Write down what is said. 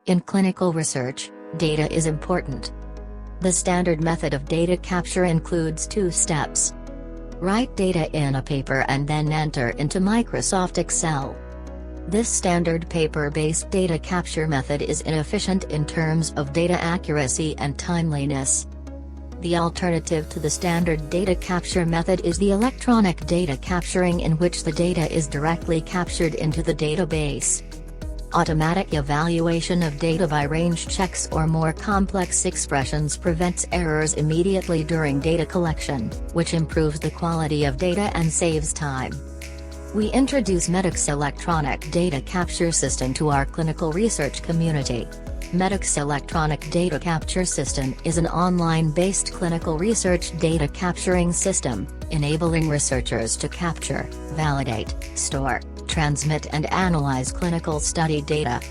In clinical research, data is important. The standard method of data capture includes 2 steps. Write data in a paper and then enter into Microsoft Excel. This standard paper-based data capture method is inefficient in terms of data accuracy and timeliness. The alternative to the standard data capture method is the electronic data capturing, in which the data is directly captured into the database. Automatic evaluation of data by range checks or more complex expressions prevents errors immediately during data collection, which improves the quality of data and saves time. We introduce Medic's electronic data capture system to our clinical research community. Medic's electronic data capture system is an online-based clinical research data capturing system, enabling researchers to capture, validate, store, transmit and analyze clinical study data.